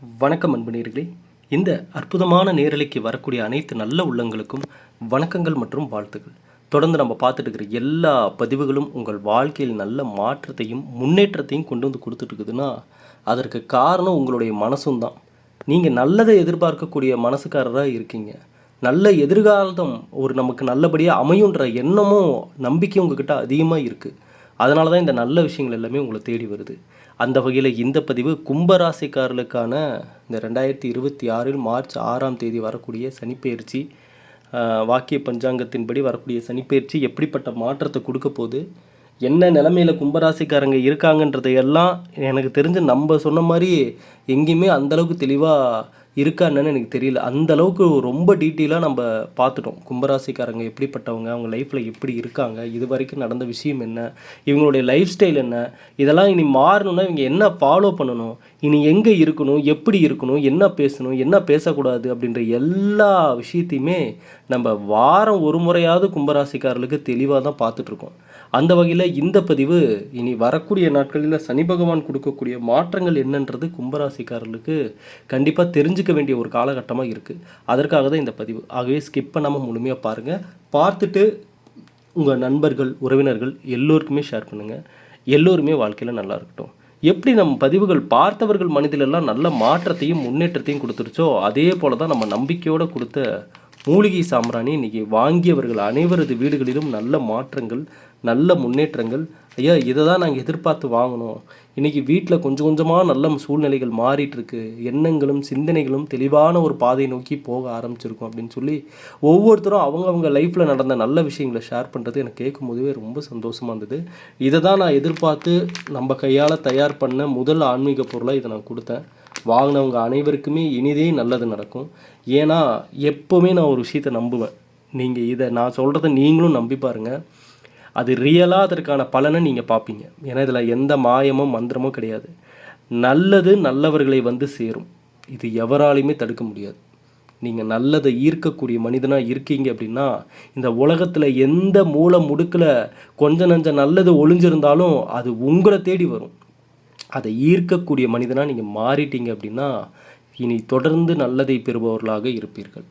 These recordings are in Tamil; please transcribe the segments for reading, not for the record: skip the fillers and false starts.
வணக்கம் அன்பு நேயர்களே. இந்த அற்புதமான நேரலைக்கு வரக்கூடிய அனைத்து நல்ல உள்ளங்களுக்கும் வணக்கங்கள் மற்றும் வாழ்த்துக்கள். தொடர்ந்து நம்ம பார்த்துட்டு இருக்கிற எல்லா பதிவுகளும் உங்கள் வாழ்க்கையில் நல்ல மாற்றத்தையும் முன்னேற்றத்தையும் கொண்டு வந்து கொடுத்துட்டு இருக்குதுன்னா அதற்கு காரணம் உங்களுடைய மனசும் தான். நீங்கள் நல்லதை எதிர்பார்க்கக்கூடிய மனசுக்காரராக இருக்கீங்க. நல்ல எதிர்காலம் நமக்கு நல்லபடியாக அமையுன்ற எண்ணமும் நம்பிக்கையும் உங்ககிட்ட அதிகமாக இருக்குது. அதனால தான் இந்த நல்ல விஷயங்கள் எல்லாமே உங்களை தேடி வருது. அந்த வகையில் இந்த பதிவு கும்பராசிக்காரர்களுக்கான இந்த 2026 மார்ச் 6ஆம் தேதி வரக்கூடிய சனிப்பெயர்ச்சி, வாக்கிய பஞ்சாங்கத்தின்படி வரக்கூடிய சனிப்பெயர்ச்சி எப்படிப்பட்ட மாற்றத்தை கொடுக்க போகுது, என்ன நிலைமையில் கும்பராசிக்காரங்க இருக்காங்கன்றதையெல்லாம் எனக்கு தெரிஞ்சு நம்ம சொன்ன மாதிரி எங்கேயுமே அந்தளவுக்கு தெளிவாக இருக்கா என்னன்னு எனக்கு தெரியல. அந்தளவுக்கு ரொம்ப டீட்டெயிலாக நம்ம பார்த்துட்டோம். கும்பராசிக்காரங்க எப்படிப்பட்டவங்க, அவங்க லைஃப்பில் எப்படி இருக்காங்க, இது வரைக்கும் நடந்த விஷயம் என்ன, இவங்களுடைய லைஃப் ஸ்டைல் என்ன, இதெல்லாம் இனி மாறணும்னா இவங்க என்ன ஃபாலோ பண்ணணும், இனி எங்கே இருக்கணும், எப்படி இருக்கணும், என்ன பேசணும், என்ன பேசக்கூடாது அப்படின்ற எல்லா விஷயத்தையுமே நம்ம வாரம் ஒரு முறையாவது கும்பராசிக்காரர்களுக்கு தெளிவாக தான் பார்த்துட்ருக்கோம். அந்த வகையில் இந்த பதிவு இனி வரக்கூடிய நாட்களில் சனி பகவான் கொடுக்கக்கூடிய மாற்றங்கள் என்னன்றது கும்பராசிக்காரர்களுக்கு கண்டிப்பாக தெரிஞ்சுக்க வேண்டிய ஒரு காலகட்டமாக இருக்குது. அதற்காக தான் இந்த பதிவு. ஆகவே ஸ்கிப் பண்ணாமல் முழுமையாக பாருங்கள். பார்த்துட்டு உங்கள் நண்பர்கள், உறவினர்கள் எல்லோருக்குமே ஷேர் பண்ணுங்கள். எல்லோருமே வாழ்க்கையில் நல்லா இருக்கட்டும். எப்படி நம்ம பதிவுகள் பார்த்தவர்கள் மனதிலெல்லாம் நல்ல மாற்றத்தையும் முன்னேற்றத்தையும் கொடுத்துருச்சோ அதே போல் தான் நம்ம நம்பிக்கையோடு கொடுத்த மூலிகை சாம்பிராணி இன்றைக்கி வாங்கியவர்கள் அனைவரது வீடுகளிலும் நல்ல மாற்றங்கள், நல்ல முன்னேற்றங்கள். ஐயா, இதை தான் நாங்கள் எதிர்பார்த்து வாங்கினோம். இன்றைக்கி வீட்டில் கொஞ்சம் கொஞ்சமாக நல்ல சூழ்நிலைகள் மாறிட்டுருக்கு, எண்ணங்களும் சிந்தனைகளும் தெளிவான ஒரு பாதையை நோக்கி போக ஆரம்பிச்சிருக்கோம் அப்படின்னு சொல்லி ஒவ்வொருத்தரும் அவங்கவுங்க லைஃப்பில் நடந்த நல்ல விஷயங்களை ஷேர் பண்ணுறது எனக்கு கேட்கும் போதுவே ரொம்ப சந்தோஷமாக இருந்தது. இதை தான் நான் எதிர்பார்த்து நம்ம கையால் தயார் பண்ண முதல் ஆன்மீக பொருளாக இதை நான் கொடுத்தேன். வாங்கினவங்க அனைவருக்குமே இனிதே நல்லது நடக்கும். ஏன்னா எப்போவுமே நான் ஒரு விஷயத்தை நம்புவேன். நீங்கள் இதை நான் சொல்கிறத நீங்களும் நம்பி பாருங்கள். அது ரியலாக அதற்கான பலனை நீங்கள் பார்ப்பீங்க. ஏன்னா இதில் எந்த மாயமோ மந்திரமோ கிடையாது. நல்லது நல்லவர்களை வந்து சேரும். இது எவராலையுமே தடுக்க முடியாது. நீங்கள் நல்லதை ஈர்க்கக்கூடிய மனிதனாக இருக்கீங்க அப்படின்னா இந்த உலகத்தில் எந்த மூலை முடுக்கில் கொஞ்சம் நஞ்சம் நல்லது ஒளிஞ்சிருந்தாலும் அது உங்களை தேடி வரும். அதை ஈர்க்கக்கூடிய மனிதனாக நீங்கள் மாறிட்டீங்க அப்படின்னா இனி தொடர்ந்து நல்லதை பெறுபவர்களாக இருப்பீர்கள்.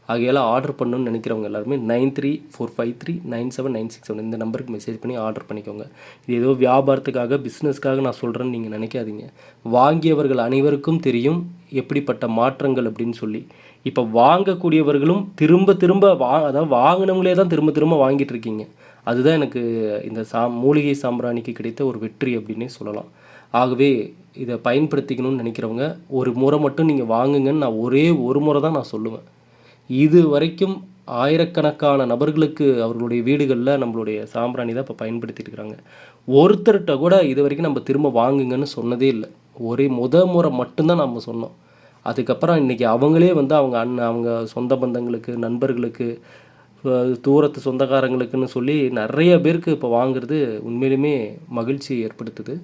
ஆகையால் ஆர்டர் பண்ணணும்னு நினைக்கிறவங்க எல்லாருமே 9345397996 இந்த நம்பருக்கு மெசேஜ் பண்ணி ஆர்டர் பண்ணிக்கோங்க. இது ஏதோ வியாபாரத்துக்காக பிஸ்னஸ்க்காக நான் சொல்கிறேன்னு நீங்கள் நினைக்காதீங்க. வாங்கியவர்கள் அனைவருக்கும் தெரியும் எப்படிப்பட்ட மாற்றங்கள் அப்படின்னு சொல்லி. இப்போ வாங்கக்கூடியவர்களும் திரும்ப திரும்ப அதாவது வாங்கினவங்களே தான் திரும்ப திரும்ப வாங்கிட்டு இருக்கீங்க. அதுதான் எனக்கு இந்த மூலிகை சாம்பிராணிக்கு கிடைத்த ஒரு வெற்றி அப்படின்னே சொல்லலாம். ஆகவே இதை பயன்படுத்திக்கணும்னு நினைக்கிறவங்க ஒரு முறை மட்டும் நீங்கள் வாங்குங்கன்னு நான் ஒரே ஒரு முறை தான் நான் சொல்லுவேன். இது வரைக்கும் ஆயிரக்கணக்கான நபர்களுக்கு அவர்களுடைய வீடுகளில் நம்மளுடைய சாம்பிராணி தான் இப்போ பயன்படுத்திட்டு இருக்கிறாங்க. ஒருத்தர்கிட்ட கூட இது வரைக்கும் நம்ம திரும்ப வாங்குங்கன்னு சொன்னதே இல்லை. ஒரே முறை மட்டும்தான் நம்ம சொன்னோம். அதுக்கப்புறம் இன்றைக்கி அவங்களே வந்து அவங்க சொந்த பந்தங்களுக்கு, நண்பர்களுக்கு, தூரத்து சொந்தக்காரங்களுக்குன்னு சொல்லி நிறைய பேருக்கு இப்போ வாங்குறது உண்மையிலுமே மகிழ்ச்சியை ஏற்படுத்துது.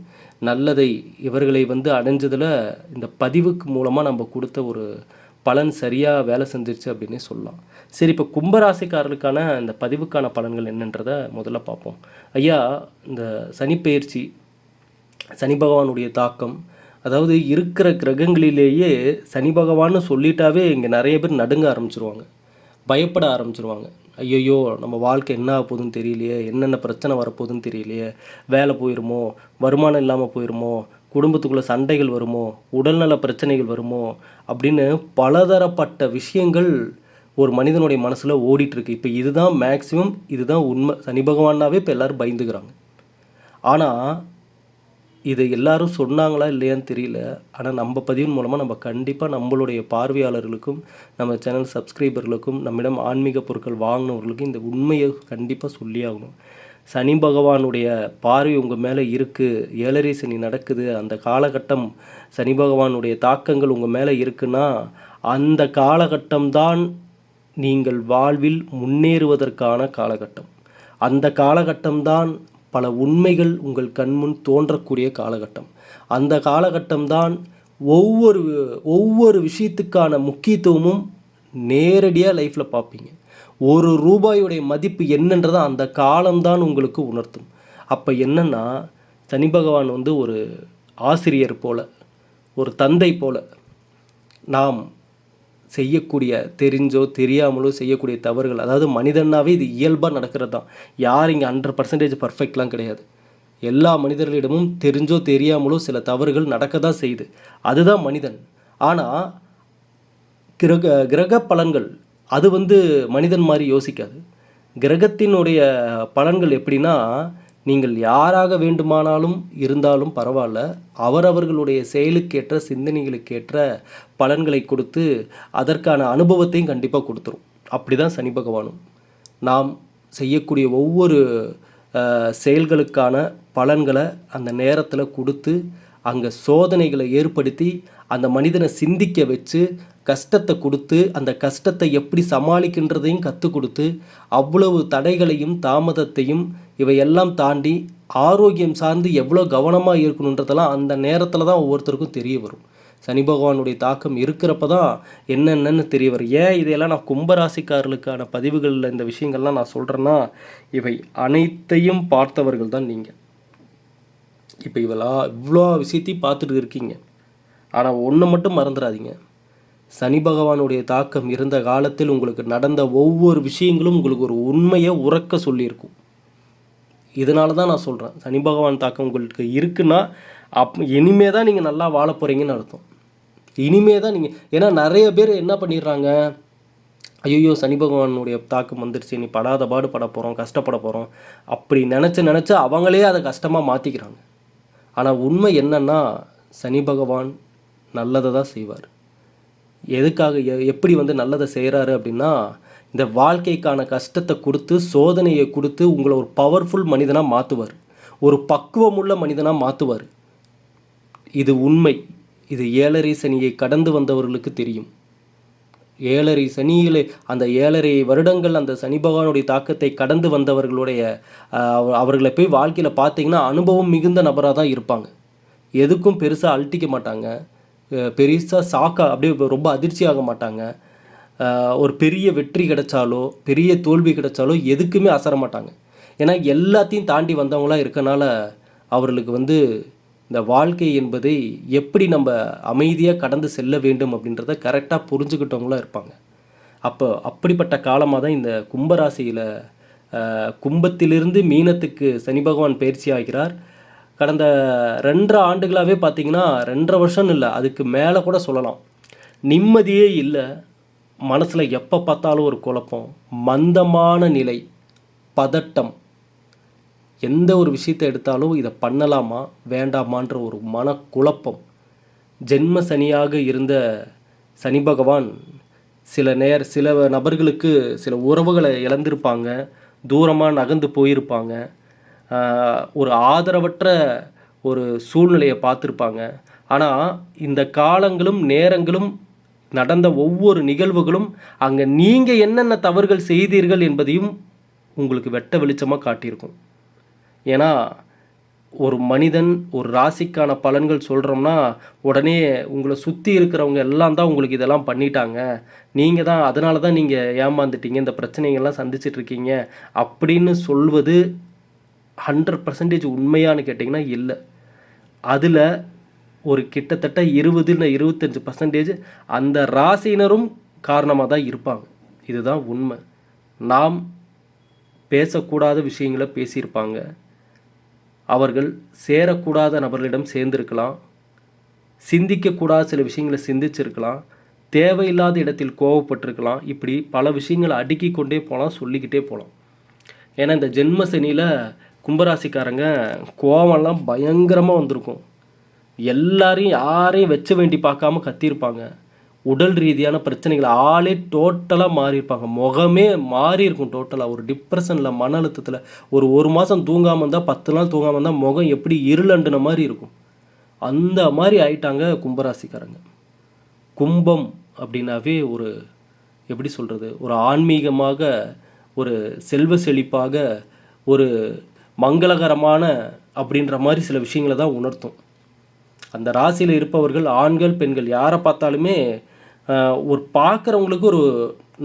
நல்லதை இவர்களை வந்து அடைஞ்சதில் இந்த பதிவுக்கு மூலமாக நம்ம கொடுத்த ஒரு பலன் சரியாக வேலை செஞ்சிருச்சு அப்படின்னே சொல்லலாம். சரி, இப்போ கும்பராசிக்காரர்களுக்கான இந்த பதிவுக்கான பலன்கள் என்னன்றதை முதல்ல பார்ப்போம். ஐயா, இந்த சனிப்பெயர்ச்சி, சனி பகவானுடைய தாக்கம், அதாவது இருக்கிற கிரகங்களிலேயே சனி பகவான்னு சொல்லிட்டாவே இங்கே நிறைய பேர் நடுங்க ஆரம்பிச்சிருவாங்க, பயப்பட ஆரம்பிச்சிருவாங்க. ஐயோ, நம்ம வாழ்க்கை என்ன ஆக போகுதுன்னு தெரியலையே, என்னென்ன பிரச்சனை வரப்போகுதுன்னு தெரியலையே, வேலை போயிடுமோ, வருமானம் இல்லாமல் போயிடுமோ, குடும்பத்துக்குள்ளே சண்டைகள் வருமோ, உடல்நல பிரச்சனைகள் வருமோ அப்படின்னு பலதரப்பட்ட விஷயங்கள் ஒரு மனிதனுடைய மனசில் ஓடிட்டுருக்கு. இப்போ இதுதான் மேக்ஸிமம், இதுதான் உண்மை. சனி பகவானாவே இப்போ எல்லோரும் பயந்துக்கிறாங்க. ஆனால் இதை எல்லாரும் சொன்னாங்களா இல்லையான்னு தெரியல. ஆனால் நம்ம பதிவின் மூலமாக நம்ம கண்டிப்பாக நம்மளுடைய பார்வையாளர்களுக்கும் நம்ம சேனல் சப்ஸ்கிரைபர்களுக்கும் நம்மிடம் ஆன்மீக பொருட்கள் வாங்கினவர்களுக்கும் இந்த உண்மையை கண்டிப்பாக சொல்லி ஆகணும். சனி பகவானுடைய பார்வை உங்கள் மேலே இருக்குது, 7.5 சனி நடக்குது, அந்த காலகட்டம் சனி பகவானுடைய தாக்கங்கள் உங்கள் மேலே இருக்குன்னா அந்த காலகட்டம்தான் நீங்கள் வாழ்வில் முன்னேறுவதற்கான காலகட்டம். அந்த காலகட்டம்தான் பல உண்மைகள் உங்கள் கண்முன் தோன்றக்கூடிய காலகட்டம். அந்த காலகட்டம்தான் ஒவ்வொரு விஷயத்துக்கான முக்கியத்துவமும் நேரடியாக லைஃப்பில் பார்ப்பீங்க. ஒரு ரூபாயுடைய மதிப்பு என்னன்றதை அந்த காலம்தான் உங்களுக்கு உணர்த்தும். அப்போ என்னென்னா சனி பகவான் வந்து ஒரு ஆசிரியர் போல், ஒரு தந்தை போல் நாம் செய்யக்கூடிய தெரிஞ்சோ தெரியாமலோ செய்யக்கூடிய தவறுகள், அதாவது மனிதனாவே இது இயல்பாக நடக்கிறது தான். யார் இங்கே 100% பர்ஃபெக்ட்லாம் கிடையாது. எல்லா மனிதர்களிடமும் தெரிஞ்சோ தெரியாமலோ சில தவறுகள் நடக்க தான் செய்யுது. அதுதான் மனிதன். ஆனால் கிரக பலன்கள் அது மனிதன் மாதிரி யோசிக்காது. கிரகத்தினுடைய பலன்கள் எப்படின்னா, நீங்கள் யாராக வேண்டுமானாலும் இருந்தாலும் பரவாயில்ல, அவரவர்களுடைய செயலுக்கேற்ற சிந்தனைகளுக்கேற்ற பலன்களை கொடுத்து அதற்கான அனுபவத்தையும் கண்டிப்பாக கொடுத்துரும். அப்படி தான் சனி பகவானும். நாம் செய்யக்கூடிய ஒவ்வொரு செயல்களுக்கான பலன்களை அந்த நேரத்தில் கொடுத்து அங்கே சோதனைகளை ஏற்படுத்தி அந்த மனிதனை சிந்திக்க வச்சு கஷ்டத்தை கொடுத்து அந்த கஷ்டத்தை எப்படி சமாளிக்கின்றதையும் கற்றுக் கொடுத்து அவ்வளவு தடைகளையும் தாமதத்தையும் இவையெல்லாம் தாண்டி ஆரோக்கியம் சார்ந்து எவ்வளோ கவனமாக இருக்கணுன்றதெல்லாம் அந்த நேரத்தில் தான் ஒவ்வொருத்தருக்கும் தெரிய வரும். சனி பகவானுடைய தாக்கம் இருக்கிறப்ப தான் என்னென்னு தெரிய வரும். ஏன் இதையெல்லாம் நான் கும்பராசிக்காரர்களுக்கான பதிவுகளில் இந்த விஷயங்கள்லாம் நான் சொல்கிறேன்னா, இவை அனைத்தையும் பார்த்தவர்கள் தான் நீங்கள். இப்போ இவ்வளோ விஷயத்தையும் பார்த்துட்டு இருக்கீங்க. ஆனால் ஒன்று மட்டும் மறந்துடாதீங்க, சனி பகவானுடைய தாக்கம் இருந்த காலத்தில் உங்களுக்கு நடந்த ஒவ்வொரு விஷயங்களும் உங்களுக்கு ஒரு உண்மையை உறக்க சொல்லியிருக்கும். இதனால தான் நான் சொல்கிறேன், சனி பகவான் தாக்கம் உங்களுக்கு இருக்குன்னா இனிமே தான் நீங்கள் நல்லா வாழ போகிறீங்கன்னு அர்த்தம். இனிமே தான் நீங்கள், ஏன்னா நிறைய பேர் என்ன பண்ணிடுறாங்க, ஐயோ சனி பகவானுடைய தாக்கம் வந்துருச்சு, நீ படாத பாடு பட போகிறோம், கஷ்டப்பட போகிறோம் அப்படி நினச்சி அவங்களே அதை கஷ்டமாக மாற்றிக்கிறாங்க. ஆனால் உண்மை என்னன்னா, சனி பகவான் நல்லதை தான் செய்வார். எதுக்காக எப்படி நல்லதை செய்கிறாரு அப்படின்னா, இந்த வாழ்க்கைக்கான கஷ்டத்தை கொடுத்து சோதனையை கொடுத்து உங்களை ஒரு பவர்ஃபுல் மனிதனாக மாற்றுவார், ஒரு பக்குவமுள்ள மனிதனாக மாற்றுவார். இது உண்மை. இது 7.5 சனியை கடந்து வந்தவர்களுக்கு தெரியும். 7.5 சனியிலே அந்த 7.5 வருடங்கள் அந்த சனி பகவானுடைய தாக்கத்தை கடந்து வந்தவர்களுடைய அவர்களை போய் வாழ்க்கையில் பார்த்தீங்கன்னா அனுபவம் மிகுந்த நபராக தான் இருப்பாங்க. எதுக்கும் பெருசாக அழட்டிக்க மாட்டாங்க, பெருசாக ஷாக்காக அப்படியே ரொம்ப அதிர்ச்சி ஆக மாட்டாங்க. ஒரு பெரிய வெற்றி கிடைச்சாலோ பெரிய தோல்வி கிடைச்சாலோ எதுக்குமே அசர மாட்டாங்க. ஏன்னா எல்லாத்தையும் தாண்டி வந்தவங்களாக இருக்கனால அவர்களுக்கு இந்த வாழ்க்கை என்பதை எப்படி நம்ம அமைதியாக கடந்து செல்ல வேண்டும் அப்படின்றத கரெக்டாக புரிஞ்சுக்கிட்டவங்களாக இருப்பாங்க. அப்படிப்பட்ட காலமாக தான் இந்த கும்பராசியில் கும்பத்திலிருந்து மீனத்துக்கு சனி பகவான் பயிற்சி ஆகிறார். கடந்த 2.5 ஆண்டுகளாகவே பார்த்திங்கன்னா, 2.5 வருஷம் இல்லை, அதுக்கு மேலே கூட சொல்லலாம், நிம்மதியே இல்லை. மனசில் எப்போ பார்த்தாலும் ஒரு குழப்பம், மந்தமான நிலை, பதட்டம். எந்த ஒரு விஷயத்தை எடுத்தாலும் இதை பண்ணலாமா வேண்டாமான்ற ஒரு மனக்குழப்பம். ஜென்ம சனியாக இருந்த சனி பகவான் சில நபர்களுக்கு சில உறவுகளை இழந்திருப்பாங்க, தூரமாக நகர்ந்து போயிருப்பாங்க, ஒரு ஆதரவற்ற ஒரு சூழ்நிலையை பார்த்துருப்பாங்க. ஆனால் இந்த காலங்களும் நேரங்களும் நடந்த ஒவ்வொரு நிகழ்வுகளும் அங்கே நீங்கள் என்னென்ன தவறுகள் செய்தீர்கள் என்பதையும் உங்களுக்கு வெட்ட வெளிச்சமாக காட்டியிருக்கும். ஏன்னா ஒரு மனிதன் ஒரு ராசிக்கான பலன்கள் சொல்கிறோம்னா உடனே உங்களை சுற்றி இருக்கிறவங்க எல்லாம் தான் உங்களுக்கு இதெல்லாம் பண்ணிட்டாங்க, நீங்கள் தான் அதனால தான் நீங்கள் ஏமாந்துட்டீங்க, இந்த பிரச்சனைகள்லாம் சந்திச்சிட்ருக்கீங்க அப்படின்னு சொல்வது 100% உண்மையானு கேட்டிங்கன்னா இல்லை. அதில் ஒரு கிட்டத்தட்ட 20-25% அந்த ராசியினரும் காரணமாக தான் இருப்பாங்க. இதுதான் உண்மை. நாம் பேசக்கூடாத விஷயங்களை பேசியிருப்பாங்க, அவர்கள் சேரக்கூடாத நபர்களிடம் சேர்ந்திருக்கலாம், சிந்திக்கக்கூடாத சில விஷயங்களை சிந்திச்சிருக்கலாம், தேவையில்லாத இடத்தில் கோவப்பட்டிருக்கலாம். இப்படி பல விஷயங்களை அடுக்கி கொண்டே போகலாம், சொல்லிக்கிட்டே போகலாம். ஏன்னா இந்த ஜென்ம சனியில் கும்பராசிக்காரங்க கோவம்லாம் பயங்கரமாக வந்திருக்கும். எல்லாரையும் யாரையும் வச்ச வேண்டி பார்க்காம கத்தியிருப்பாங்க. உடல் ரீதியான பிரச்சனைகள், ஆளே டோட்டலாக மாறியிருப்பாங்க, முகமே மாறி இருக்கும் டோட்டலாக. ஒரு டிப்ரெஷனில், மன அழுத்தத்தில் ஒரு மாதம் தூங்காமல் இருந்தால், 10 நாள் தூங்காமல் இருந்தால் முகம் எப்படி இருளண்டுன மாதிரி இருக்கும். அந்த மாதிரி ஆயிட்டாங்க கும்பராசிக்காரங்க. கும்பம் அப்படின்னாவே ஒரு எப்படி சொல்கிறது, ஒரு ஆன்மீகமாக, ஒரு செல்வ செழிப்பாக, ஒரு மங்களகரமான அப்படின்ற மாதிரி சில விஷயங்களை தான் உணர்த்தும். அந்த ராசியில் இருப்பவர்கள் ஆண்கள் பெண்கள் யாரை பார்த்தாலுமே ஒரு பார்க்குறவங்களுக்கு ஒரு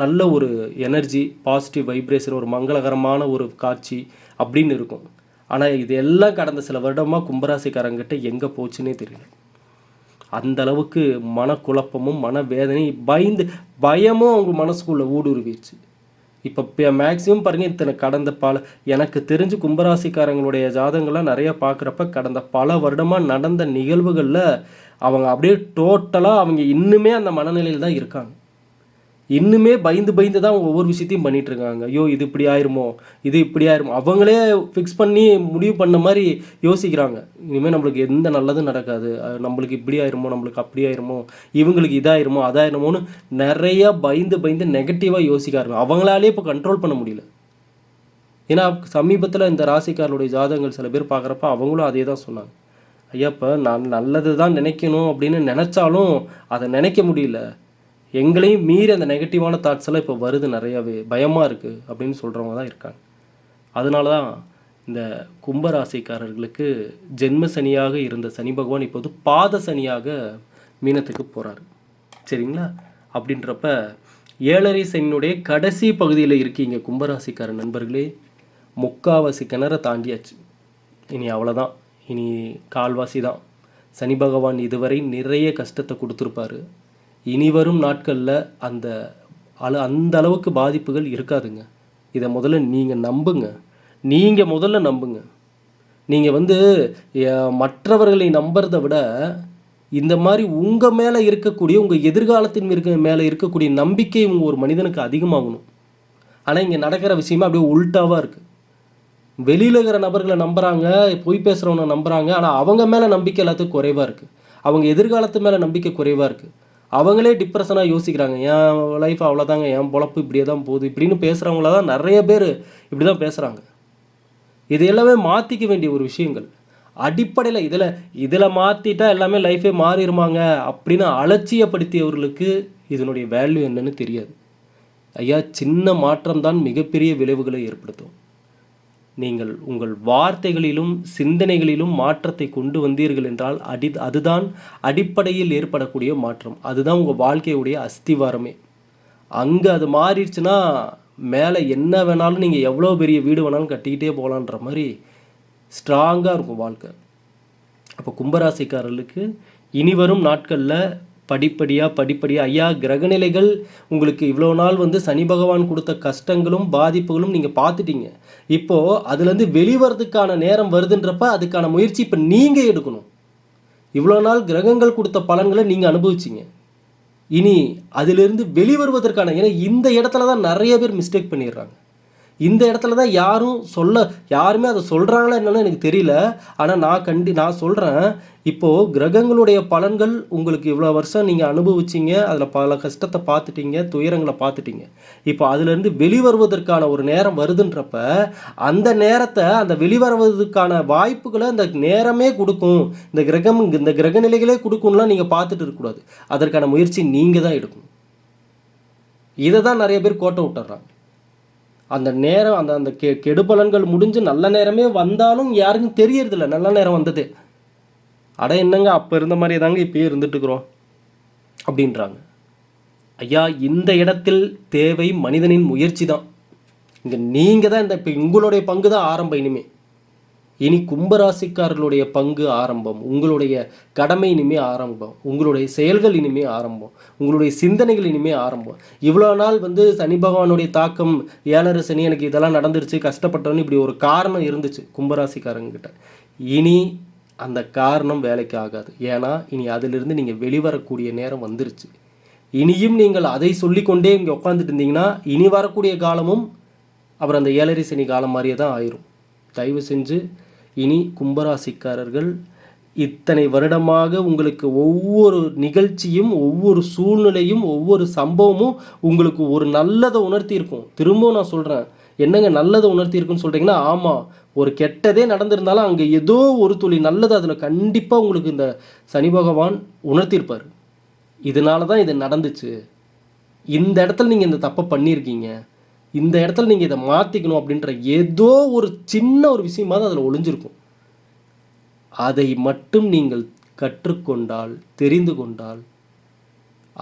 நல்ல ஒரு எனர்ஜி, பாசிட்டிவ் வைப்ரேஷன், ஒரு மங்களகரமான ஒரு காட்சி அப்படின்னு இருக்கும். ஆனால் இது எல்லாம் கடந்த சில வருடமாக கும்பராசிக்காரங்கிட்ட எங்கே போச்சுன்னே தெரியல. அந்த அளவுக்கு மனக்குழப்பமும் மனவேதனை பயமும் அவங்க மனசுக்குள்ளே ஊடுருவிடுச்சு. இப்போ மேக்ஸிமம் பாருங்கள், இத்தனை கடந்த எனக்கு தெரிஞ்சு கும்பராசிக்காரங்களுடைய ஜாதகங்கள்லாம் நிறையா பார்க்குறப்ப கடந்த பல வருடமாக நடந்த நிகழ்வுகளில் அவங்க அப்படியே டோட்டலாக அவங்க இன்னுமே அந்த மனநிலையில் தான் இருக்காங்க. இன்னுமே பயந்து தான் ஒவ்வொரு விஷயத்தையும் பண்ணிகிட்ருக்காங்க. ஐயோ இது இப்படி ஆயிருமோ, இது இப்படி ஆயிருமோ, அவங்களே ஃபிக்ஸ் பண்ணி முடிவு பண்ண மாதிரி யோசிக்கிறாங்க. இனிமேல் நம்மளுக்கு எந்த நல்லதும் நடக்காது, நம்மளுக்கு இப்படி ஆயிருமோ, நம்மளுக்கு அப்படி ஆயிருமோ, இவங்களுக்கு இதாயிருமோ அதாயிருமோன்னு நிறையா பயந்து நெகட்டிவாக யோசிக்காருங்க. அவங்களாலே இப்போ கண்ட்ரோல் பண்ண முடியல. ஏன்னா சமீபத்தில் இந்த ராசிக்காரருடைய ஜாதகங்கள் சில பேர் பார்க்குறப்ப அவங்களும் அதே தான் சொன்னாங்க. ஐயா இப்போ நான் நல்லது தான் நினைக்கணும் அப்படின்னு நினச்சாலும் அதை நினைக்க முடியல, எங்களையும் மீறி அந்த நெகட்டிவான தாட்ஸ் எல்லாம் இப்போ வருது, நிறையாவே பயமாக இருக்குது அப்படின்னு சொல்கிறவங்க தான் இருக்காங்க. அதனால தான் இந்த கும்பராசிக்காரர்களுக்கு ஜென்ம சனியாக இருந்த சனி பகவான் இப்போது பாத சனியாக மீனத்துக்கு போகிறாரு. சரிங்களா? அப்படின்றப்ப 7.5 சனியினுடைய கடைசி பகுதியில் இருக்கீங்க கும்பராசிக்கார நண்பர்களே. முக்காவாசி கிணற தாண்டியாச்சு. இனி அவ்வளோதான், இனி கால்வாசி தான். சனி பகவான் இதுவரை நிறைய கஷ்டத்தை கொடுத்துருப்பாரு. இனி வரும் நாட்களில் அந்த அளவுக்கு பாதிப்புகள் இருக்காதுங்க. இதை முதல்ல நீங்கள் நம்புங்க. முதல்ல நம்புங்க. நீங்கள் மற்றவர்களை நம்புறதை விட இந்த மாதிரி உங்கள் மேலே இருக்கக்கூடிய, உங்கள் எதிர்காலத்தின் மேலே இருக்கக்கூடிய நம்பிக்கை ஒரு மனிதனுக்கு அதிகமாகணும். ஆனால் இங்கே நடக்கிற விஷயமா அப்படியே உல்ட்டாவாக இருக்குது. வெளியில் இருக்கிற நபர்களை நம்புகிறாங்க, பொய் பேசுகிறவனை நம்புகிறாங்க, ஆனால் அவங்க மேலே நம்பிக்கை எல்லாத்துக்கும் குறைவாக இருக்குது. அவங்க எதிர்காலத்து மேலே நம்பிக்கை குறைவாக இருக்குது. அவங்களே டிப்ரெஷனாக யோசிக்கிறாங்க. என் லைஃப் அவ்வளோதாங்க, என் பொழப்பு இப்படியே தான் போகுது இப்படின்னு பேசுகிறவங்கள தான் நிறைய பேர் இப்படி தான் பேசுகிறாங்க. இது எல்லாமே மாற்றிக்க வேண்டிய ஒரு விஷயங்கள். அடிப்படையில் இதில் மாற்றிட்டா எல்லாமே லைஃபே மாறிடுமாங்க அப்படின்னு அலட்சியப்படுத்தியவர்களுக்கு இதனுடைய வேல்யூ என்னன்னு தெரியாது. ஐயா, சின்ன மாற்றம் தான் மிகப்பெரிய விளைவுகளை ஏற்படுத்தும். நீங்கள் உங்கள் வார்த்தைகளிலும் சிந்தனைகளிலும் மாற்றத்தை கொண்டு வந்தீர்கள் என்றால் அதுதான் அடிப்படையில் ஏற்படக்கூடிய மாற்றம். அதுதான் உங்கள் வாழ்க்கையுடைய அஸ்திவாரமே. அங்கே அது மாறிடுச்சுன்னா மேலே என்ன வேணாலும் நீங்கள் எவ்வளோ பெரிய வீடு வேணாலும் கட்டிக்கிட்டே போகலான்ற மாதிரி ஸ்ட்ராங்காக இருக்கும் வாழ்க்கை. அப்போ கும்பராசிக்காரர்களுக்கு இனி வரும் நாட்களில் படிப்படியாக ஐயா, கிரகநிலைகள் உங்களுக்கு இவ்வளோ நாள் சனி பகவான் கொடுத்த கஷ்டங்களும் பாதிப்புகளும் நீங்கள் பார்த்துட்டீங்க. இப்போது அதுலேருந்து வெளிவரதுக்கான நேரம் வருதுன்றப்ப அதுக்கான முயற்சி இப்போ நீங்கள் எடுக்கணும். இவ்வளோ நாள் கிரகங்கள் கொடுத்த பலன்களை நீங்கள் அனுபவிச்சிங்க. இனி அதிலிருந்து வெளிவருவதற்கான, ஏன்னா இந்த இடத்துல தான் நிறைய பேர் மிஸ்டேக் பண்ணிடுறாங்க. இந்த இடத்துல தான் யாருமே அதை சொல்கிறாங்களா என்னன்னு எனக்கு தெரியல. ஆனால் நான் சொல்கிறேன், இப்போது கிரகங்களுடைய பலன்கள் உங்களுக்கு இவ்வளோ வருஷம் நீங்கள் அனுபவிச்சிங்க, அதில் பல கஷ்டத்தை பார்த்துட்டீங்க, துயரங்களை பார்த்துட்டீங்க. இப்போ அதுலேருந்து வெளிவருவதற்கான ஒரு நேரம் வருதுன்றப்ப அந்த நேரத்தை, அந்த வெளிவருவதற்கான வாய்ப்புகளை அந்த நேரமே கொடுக்கும், இந்த கிரகநிலைகளே கொடுக்கும்லாம் நீங்கள் பார்த்துட்டு இருக்கக்கூடாது. அதற்கான முயற்சி நீங்கள் தான் எடுக்கணும். இதை தான் நிறைய பேர் கோட்டை விட்டுறாங்க. அந்த நேரம் அந்த கெடுபலன்கள் முடிஞ்சு நல்ல நேரமே வந்தாலும் யாருக்கும் தெரியறதில்ல நல்ல நேரம் வந்தது. என்னங்க அப்போ இருந்த மாதிரி தாங்க இப்பயே இருந்துட்டுருக்குறோம் அப்படின்றாங்க. ஐயா, இந்த இடத்தில் தேவை மனிதனின் முயற்சி தான். இங்கே நீங்கள் தான் இப்போ உங்களுடைய பங்கு தான் ஆரம்பம். இனி கும்பராசிக்காரர்களுடைய பங்கு ஆரம்பம். உங்களுடைய கடமை இனிமே ஆரம்பம். உங்களுடைய செயல்கள் இனிமே ஆரம்பம். உங்களுடைய சிந்தனைகள் இனிமே ஆரம்பம். இவ்வளோ நாள் சனி பகவானுடைய தாக்கம், 7.5 சனி, எனக்கு இதெல்லாம் நடந்துருச்சு, கஷ்டப்பட்டோன்னு இப்படி ஒரு காரணம் இருந்துச்சு கும்பராசிக்காரங்கிட்ட. இனி அந்த காரணம் வேலைக்கு ஆகாது. ஏன்னா இனி அதிலிருந்து நீங்கள் வெளிவரக்கூடிய நேரம் வந்துருச்சு. இனியும் நீங்கள் அதை சொல்லிக்கொண்டே இங்கே உட்காந்துட்டு இருந்தீங்கன்னா இனி வரக்கூடிய காலமும் அப்புறம் அந்த 7.5 சனி காலம் மாதிரியே தான் ஆயிரும். தயவு செஞ்சு இனி கும்பராசிக்காரர்கள் இத்தனை வருடமாக உங்களுக்கு ஒவ்வொரு நிகழ்ச்சியும், ஒவ்வொரு சூழ்நிலையும், ஒவ்வொரு சம்பவமும் உங்களுக்கு ஒரு நல்லதை உணர்த்தியிருக்கும். திரும்பவும் நான் சொல்கிறேன், என்னங்க நல்லதை உணர்த்தியிருக்குன்னு சொல்கிறீங்கன்னா, ஆமாம், ஒரு கெட்டதே நடந்திருந்தாலும் அங்கே ஏதோ ஒரு துளி நல்லது அதில் கண்டிப்பாக உங்களுக்கு இந்த சனி பகவான் உணர்த்தியிருப்பார். இதனால தான் இது நடந்துச்சு, இந்த இடத்துல நீங்கள் இந்த தப்பை பண்ணியிருக்கீங்க, இந்த இடத்துல நீங்கள் இதை மாற்றிக்கணும் அப்படின்ற ஏதோ ஒரு சின்ன ஒரு விஷயமாவது அதில் ஒளிஞ்சிருக்கும். அதை மட்டும் நீங்கள் கற்றுக்கொண்டால், தெரிந்து கொண்டால்,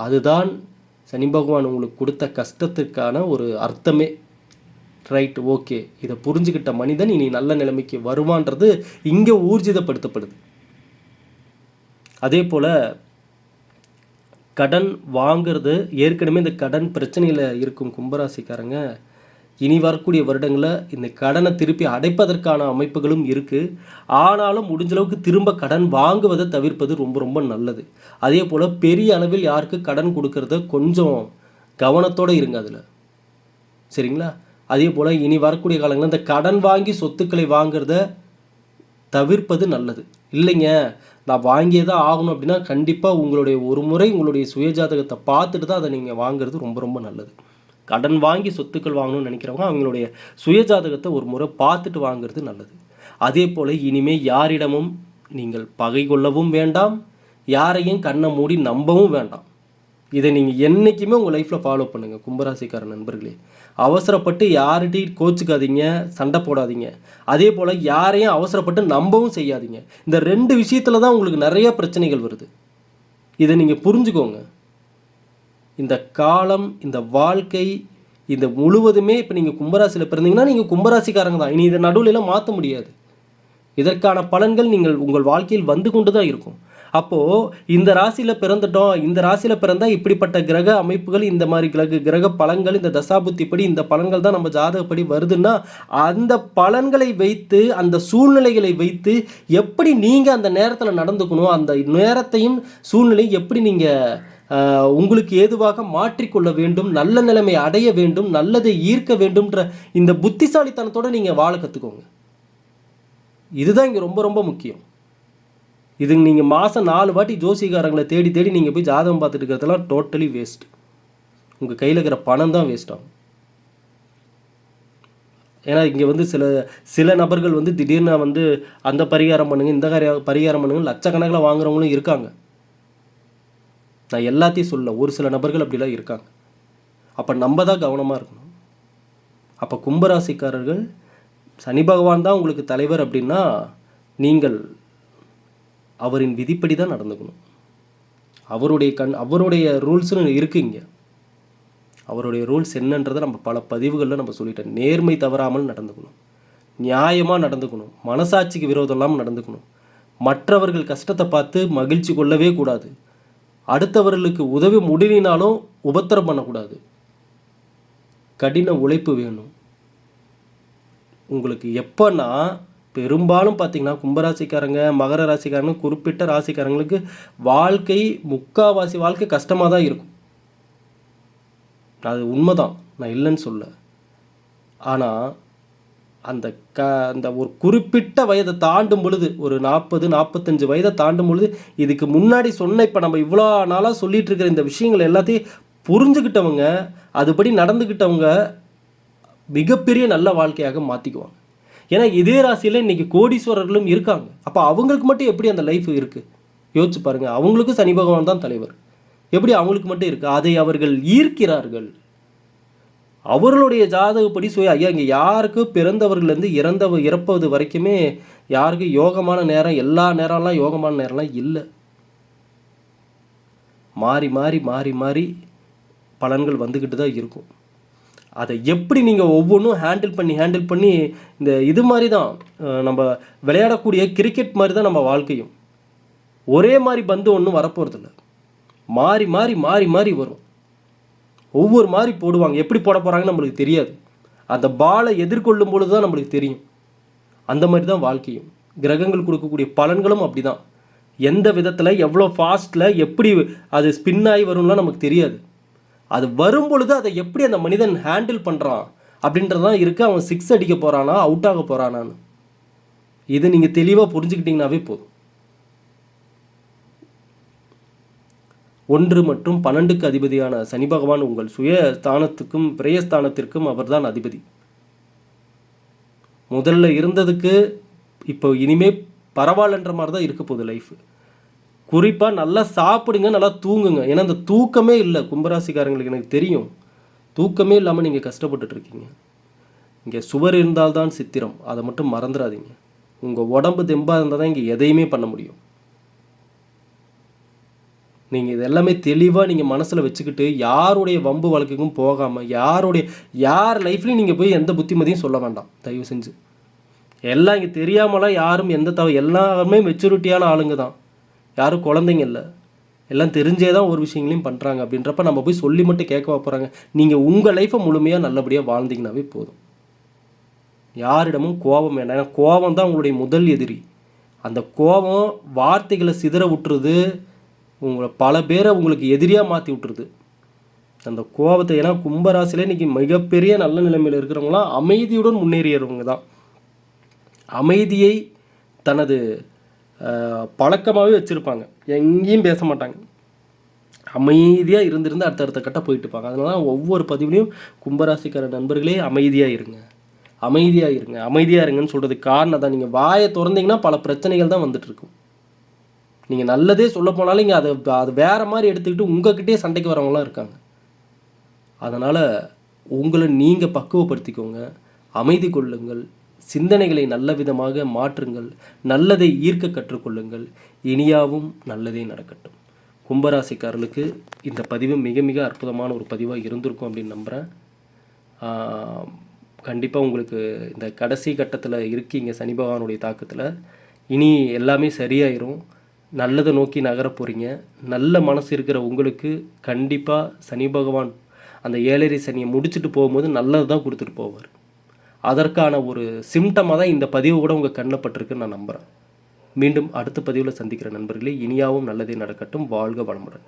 அதுதான் சனி பகவான் உங்களுக்கு கொடுத்த கஷ்டத்துக்கான ஒரு அர்த்தமே. ரைட், ஓகே, இதை புரிஞ்சுக்கிட்ட மனிதன் இனி நல்ல நிலைமைக்கு வருவான்றது இங்கே ஊர்ஜிதப்படுத்தப்படுது. அதே போல் கடன் வாங்குறது ஏற்கனவே இந்த கடன் பிரச்சனையில் இருக்கும் கும்பராசிக்காரங்க இனி வரக்கூடிய வருடங்களில் இந்த கடனை திருப்பி அடைப்பதற்கான அமைப்புகளும் இருக்குது. ஆனாலும் முடிஞ்சளவுக்கு திரும்ப கடன் வாங்குவதை தவிர்ப்பது ரொம்ப ரொம்ப நல்லது. அதே போல் பெரிய அளவில் யாருக்கு கடன் கொடுக்கறத கொஞ்சம் கவனத்தோடு இருங்க அதில், சரிங்களா? அதே போல் இனி வரக்கூடிய காலங்களில் இந்த கடன் வாங்கி சொத்துக்களை வாங்குறத தவிர்ப்பது நல்லது. இல்லைங்க நான் வாங்கியே தான் ஆகணும் அப்படின்னா கண்டிப்பாக உங்களுடைய ஒரு முறை உங்களுடைய சுயஜாதகத்தை பார்த்துட்டு தான் அதை நீங்கள் வாங்குறது ரொம்ப ரொம்ப நல்லது. கடன் வாங்கி சொத்துக்கள் வாங்கணும்னு நினைக்கிறவங்க அவங்களுடைய சுயஜாதகத்தை ஒரு முறை பார்த்துட்டு வாங்குறது நல்லது. அதே போல் இனிமேல் யாரிடமும் நீங்கள் பகை கொள்ளவும் வேண்டாம், யாரையும் கண்ணை மூடி நம்பவும் வேண்டாம். இதை நீங்கள் என்றைக்குமே உங்கள் லைஃப்பில் ஃபாலோ பண்ணுங்கள் கும்பராசிக்கார நண்பர்களே. அவசரப்பட்டு யார்கிட்டையும் கோச்சிக்காதீங்க, சண்டை போடாதீங்க. அதே போல் யாரையும் அவசரப்பட்டு நம்பவும் செய்யாதீங்க. இந்த 2 விஷயத்தில் தான் உங்களுக்கு நிறைய பிரச்சனைகள் வருது. இதை நீங்கள் புரிஞ்சுக்கோங்க. இந்த காலம், இந்த வாழ்க்கை, இந்த முழுவதுமே இப்போ நீங்கள் கும்பராசியில் பிறந்தீங்கன்னா நீங்கள் கும்பராசிக்காரங்க தான். இனி இதை நடுவிலலாம் மாற்ற முடியாது. இதற்கான பலன்கள் நீங்கள் உங்கள் வாழ்க்கையில் வந்து கொண்டு தான் இருக்கும். அப்போது இந்த ராசியில் பிறந்துட்டோம், இந்த ராசியில் பிறந்தால் இப்படிப்பட்ட கிரக அமைப்புகள், இந்த மாதிரி கிரக பலன்கள், இந்த தசாபுத்திப்படி இந்த பலன்கள் தான் நம்ம ஜாதகப்படி வருதுன்னா அந்த பலன்களை வைத்து, அந்த சூழ்நிலைகளை வைத்து எப்படி நீங்கள் அந்த நேரத்தில் நடந்துக்கணும், அந்த நேரத்தையும் சூழ்நிலையும் எப்படி நீங்கள் உங்களுக்கு ஏதுவாக மாற்றிக்கொள்ள வேண்டும், நல்ல நிலைமை அடைய வேண்டும், நல்லதை ஈர்க்க வேண்டும்ன்ற இந்த புத்திசாலித்தனத்தோடு நீங்கள் வாழ கற்றுக்கோங்க. இதுதான் இங்கே ரொம்ப ரொம்ப முக்கியம். இது நீங்கள் மாதம் 4 வாட்டி ஜோசிகாரங்களை தேடி தேடி நீங்கள் போய் ஜாதகம் பார்த்துட்டு இருக்கிறதெல்லாம் டோட்டலி வேஸ்ட். உங்கள் கையில் இருக்கிற பணம் தான் வேஸ்ட் ஆகும். ஏன்னா இங்கே வந்து சில நபர்கள் வந்து திடீர்னு அந்த பரிகாரம் பண்ணுங்கள், இந்த பரிகாரம் பண்ணுங்கள், லட்சக்கணக்கில் வாங்குறவங்களும் இருக்காங்க. நான் எல்லாத்தையும் சொல்ல, ஒரு சில நபர்கள் அப்படிலாம் இருக்காங்க. அப்போ நம்ம தான் கவனமாக இருக்கணும். அப்போ கும்பராசிக்காரர்கள் சனி பகவான் தான் உங்களுக்கு தலைவர் அப்படின்னா நீங்கள் அவரின் விதிப்படி தான் நடந்துக்கணும். அவருடைய ரூல்ஸ்னு இருக்குங்க. அவருடைய ரூல்ஸ் என்னன்றதை நம்ம பல பதிவுகளில் நம்ம சொல்லிட்டோம். நேர்மை தவறாமல் நடந்துக்கணும், நியாயமாக நடந்துக்கணும், மனசாட்சிக்கு விரோதம் இல்லாமல் நடந்துக்கணும், மற்றவர்கள் கஷ்டத்தை பார்த்து மகிழ்ச்சி கொள்ளவே கூடாது, அடுத்தவர்களுக்கு உதவி முடியினாலும் உபத்திரம் பண்ணக்கூடாது, கடின உழைப்பு வேணும். உங்களுக்கு எப்போன்னா பெரும்பாலும் பார்த்திங்கன்னா கும்பராசிக்காரங்க, மகர ராசிக்காரங்க, குறிப்பிட்ட ராசிக்காரங்களுக்கு வாழ்க்கை முக்கால்வாசி வாழ்க்கை கஷ்டமாக தான் இருக்கும். அது உண்மைதான், நான் இல்லைன்னு சொல்ல. ஆனால் அந்த ஒரு குறிப்பிட்ட வயதை தாண்டும் பொழுது, ஒரு 40-45 வயதை தாண்டும் பொழுது, இதுக்கு முன்னாடி சொன்ன இப்போ நம்ம இவ்வளோ நாளாக சொல்லிகிட்டு இருக்கிற இந்த விஷயங்கள் எல்லாத்தையும் புரிஞ்சுக்கிட்டவங்க, அதுபடி நடந்துக்கிட்டவங்க மிகப்பெரிய நல்ல வாழ்க்கையாக மாற்றிக்குவாங்க. ஏன்னா இதே ராசியில் இன்றைக்கி கோடீஸ்வரர்களும் இருக்காங்க. அப்போ அவங்களுக்கு மட்டும் எப்படி அந்த லைஃப் இருக்குது யோசிச்சு பாருங்கள். அவங்களுக்கும் சனி பகவான் தான் தலைவர். எப்படி அவங்களுக்கு மட்டும் இருக்குது? அதை அவர்கள் ஈர்க்கிறார்கள். அவர்களுடைய ஜாதகப்படி ஐயா இங்கே யாருக்கும் பிறந்தவர்கள்லேருந்து இறப்பது வரைக்குமே யாருக்கும் யோகமான நேரம், எல்லா நேரம்லாம் யோகமான நேரம்லாம் இல்லை. மாறி மாறி மாறி மாறி பலன்கள் வந்துக்கிட்டு தான் இருக்கும். அதை எப்படி நீங்கள் ஒவ்வொன்றும் ஹேண்டில் பண்ணி இந்த இது மாதிரி தான் நம்ம விளையாடக்கூடிய கிரிக்கெட் மாதிரி தான் நம்ம வாழ்க்கையும். ஒரே மாதிரி பந்து ஒன்றும் வரப்போகிறதில்ல. மாறி மாறி மாறி மாறி வரும். ஒவ்வொரு மாதிரி போடுவாங்க. எப்படி போட போகிறாங்கன்னு நம்மளுக்கு தெரியாது. அந்த பாலை எதிர்கொள்ளும் பொழுது தான் நம்மளுக்கு தெரியும். அந்த மாதிரி தான் வாழ்க்கையும். கிரகங்கள் கொடுக்கக்கூடிய பலன்களும் அப்படி தான். எந்த விதத்தில் எவ்வளோ ஃபாஸ்ட்டில் எப்படி அது ஸ்பின் ஆகி வரும்லாம் நமக்கு தெரியாது. அது வரும் பொழுது அதை எப்படி அந்த மனிதன் ஹேண்டில் பண்ணுறான் அப்படின்றதான் இருக்குது. அவன் 6 அடிக்க போகிறானா, அவுட் ஆக போகிறானான்னு. இதை நீங்கள் தெளிவாக புரிஞ்சுக்கிட்டிங்கனாவே போதும். 1 மற்றும் 12க்கு அதிபதியான சனி பகவான் உங்கள் சுயஸ்தானத்துக்கும் பிரயஸ்தானத்திற்கும் அவர் தான் அதிபதி. முதல்ல இருந்ததுக்கு இப்போ இனிமேல் பரவாயில்லன்ற மாதிரி தான் இருக்க போகுது லைஃப். குறிப்பாக நல்லா சாப்பிடுங்க, நல்லா தூங்குங்க. ஏன்னா இந்த தூக்கமே இல்லை கும்பராசிக்காரங்களுக்கு, எனக்கு தெரியும். தூக்கமே இல்லாமல் நீங்கள் கஷ்டப்பட்டுட்ருக்கீங்க. இங்கே சுவர் இருந்தால்தான் சித்திரம், அதை மட்டும் மறந்துடாதீங்க. உங்கள் உடம்பு தெம்பாக இருந்தால் தான் இங்கே எதையுமே பண்ண முடியும். நீங்கள் இதெல்லாமே தெளிவாக நீங்கள் மனசில் வச்சுக்கிட்டு யாருடைய வம்பு வழக்குக்கும் போகாமல் யார் லைஃப்லையும் நீங்கள் போய் எந்த புத்திமதியும் சொல்ல வேண்டாம் தயவு செஞ்சு. எல்லாம் இங்கே தெரியாமலாம் யாரும் எல்லாருமே மெச்சூரிட்டியான ஆளுங்க தான். யாரும் குழந்தைங்க இல்லை. எல்லாம் தெரிஞ்சே தான் ஒரு விஷயங்களையும் பண்ணுறாங்க. அப்படின்றப்ப நம்ம போய் சொல்லி மட்டும் கேட்கவா போகிறாங்க? நீங்கள் உங்கள் லைஃப்பை முழுமையாக நல்லபடியாக வாழ்ந்தீங்கன்னாவே போதும். யாரிடமும் கோபம் வேண்டாம். ஏன்னா கோபம் தான் உங்களுடைய முதல் எதிரி. அந்த கோபம் வார்த்தைகளை சிதற விட்டுருது, உங்களை பல பேரை உங்களுக்கு எதிரியாக மாற்றி விட்டுருது. அந்த கோபத்தை, ஏன்னா கும்பராசிலே இன்றைக்கி மிகப்பெரிய நல்ல நிலைமையில் இருக்கிறவங்களாம் அமைதியுடன் முன்னேறியவங்க தான். அமைதியை தனது பழக்கமாகவே வச்சுருப்பாங்க. எங்கேயும் பேச மாட்டாங்க. அமைதியாக இருந்திருந்து அடுத்தடுத்த கட்ட போயிட்டு இருப்பாங்க. அதனால ஒவ்வொரு பதிவுலையும் கும்பராசிக்கார நண்பர்களே அமைதியாக இருங்க, அமைதியாக இருங்க, அமைதியாக இருங்கன்னு சொல்கிறதுக்கு காரணம் தான். நீங்கள் வாயை திறந்தீங்கன்னா பல பிரச்சனைகள் தான் வந்துட்டுருக்கும். நீங்கள் நல்லதே சொல்ல போனாலும் இங்கே அது வேறு மாதிரி எடுத்துக்கிட்டு உங்கள்கிட்டயே சண்டைக்கு வரவங்களாம் இருக்காங்க. அதனால் உங்களை நீங்கள் பக்குவப்படுத்திக்கோங்க, அமைதி கொள்ளுங்கள், சிந்தனைகளை நல்ல விதமாக மாற்றுங்கள், நல்லதை ஈர்க்க கற்றுக்கொள்ளுங்கள். இனியாவும் நல்லதே நடக்கட்டும். கும்பராசிக்காரர்களுக்கு இந்த பதிவு மிக மிக அற்புதமான ஒரு பதிவாக இருந்திருக்கும் அப்படின்னு நம்புகிறேன். கண்டிப்பாக உங்களுக்கு இந்த கடைசி கட்டத்தில் இருக்கீங்க சனி பகவானுடைய தாக்கத்தில். இனி எல்லாமே சரியாயிரும். நல்லதை நோக்கி நகர போகிறீங்க. நல்ல மனசு இருக்கிற உங்களுக்கு கண்டிப்பாக சனி பகவான் அந்த 7.5 சனியை முடிச்சுட்டு போகும்போது நல்லது தான் கொடுத்துட்டு போவார். அதற்கான ஒரு சிம்டமாக தான் இந்த பதிவு கூட உங்கள் கண்ணில் பட்டிருக்குன்னு நான் நம்புகிறேன். மீண்டும் அடுத்த பதிவில் சந்திக்கிற நண்பர்களே, இனியாவும் நல்லதே நடக்கட்டும். வாழ்க வளமுடன்.